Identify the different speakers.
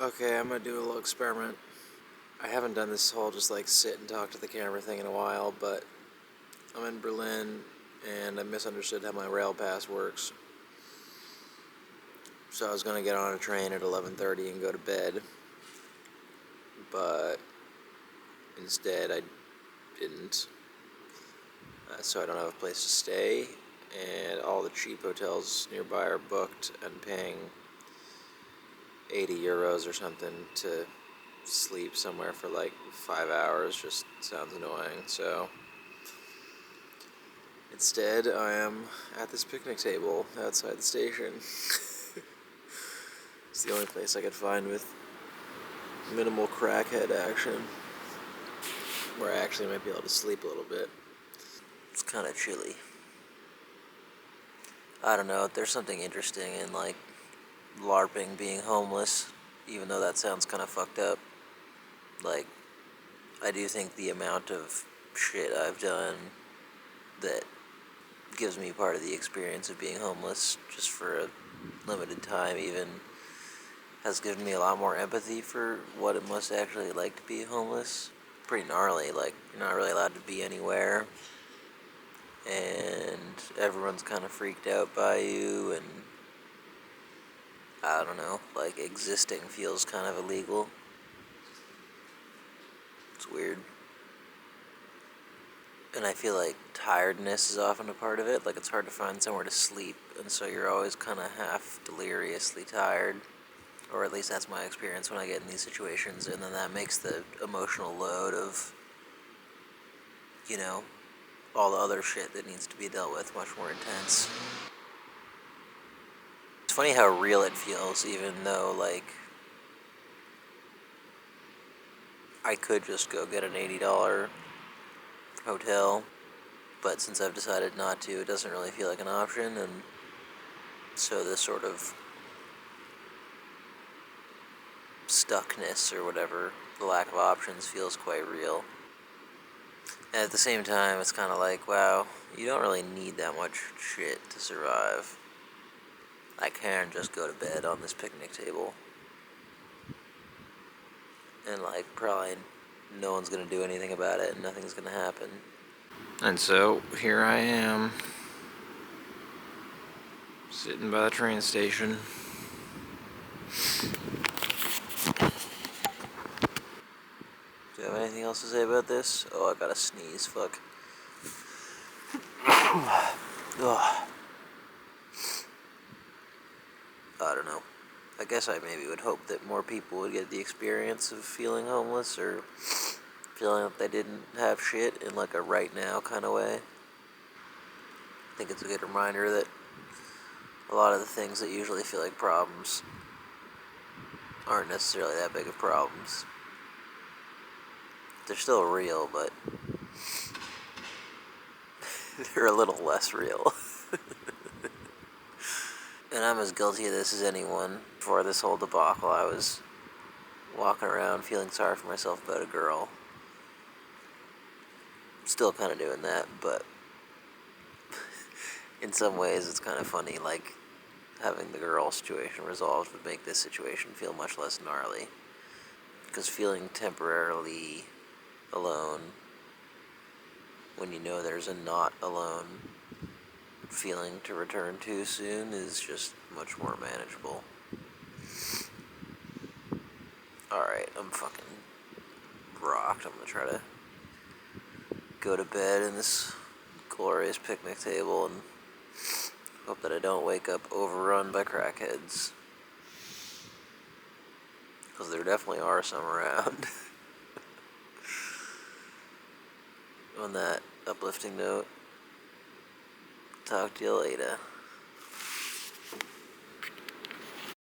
Speaker 1: Okay, I'm gonna do a little experiment. I haven't done this whole just like sit and talk to the camera thing in a while, but I'm in Berlin and I misunderstood how my rail pass works. So I was gonna get on a train at 11:30 and go to bed, but instead I didn't. So I don't have a place to stay, and all the cheap hotels nearby are booked, and paying 80 euros or something to sleep somewhere for like 5 hours just sounds annoying. So instead, I am at this picnic table outside the station. It's the only place I could find with minimal crackhead action, where I actually might be able to sleep a little bit. It's kind of chilly. I don't know, there's something interesting in like LARPing being homeless, even though that sounds kind of fucked up. Like, I do think the amount of shit I've done that gives me part of the experience of being homeless, just for a limited time even, has given me a lot more empathy for what it must actually like to be homeless. Pretty gnarly, like, you're not really allowed to be anywhere, and everyone's kind of freaked out by you, and I don't know, like, existing feels kind of illegal. It's weird. And I feel like tiredness is often a part of it. Like, it's hard to find somewhere to sleep, and so you're always kind of half deliriously tired. Or at least that's my experience when I get in these situations, and then that makes the emotional load of, you know, all the other shit that needs to be dealt with much more intense. It's funny how real it feels, even though, like, I could just go get an $80 hotel, but since I've decided not to, it doesn't really feel like an option, and so this sort of stuckness or whatever, the lack of options, feels quite real. And at the same time, it's kind of like, wow, you don't really need that much shit to survive. I can just go to bed on this picnic table, and like, probably no one's gonna do anything about it, and nothing's gonna happen. And so, here I am, sitting by the train station. Do you have anything else to say about this? Oh, I gotta sneeze, fuck. Ugh. I don't know. I guess I maybe would hope that more people would get the experience of feeling homeless, or feeling like they didn't have shit in like a right now kind of way. I think it's a good reminder that a lot of the things that usually feel like problems aren't necessarily that big of problems. They're still real, but they're a little less real. And I'm as guilty of this as anyone. Before this whole debacle, I was walking around feeling sorry for myself about a girl. Still kind of doing that, but in some ways it's kind of funny, like, having the girl situation resolved would make this situation feel much less gnarly. Because feeling temporarily alone, when you know there's a not alone feeling to return to soon, is just much more manageable. Alright, I'm fucking rocked. I'm gonna try to go to bed in this glorious picnic table and hope that I don't wake up overrun by crackheads. Because there definitely are some around. On that uplifting note, talk to you later.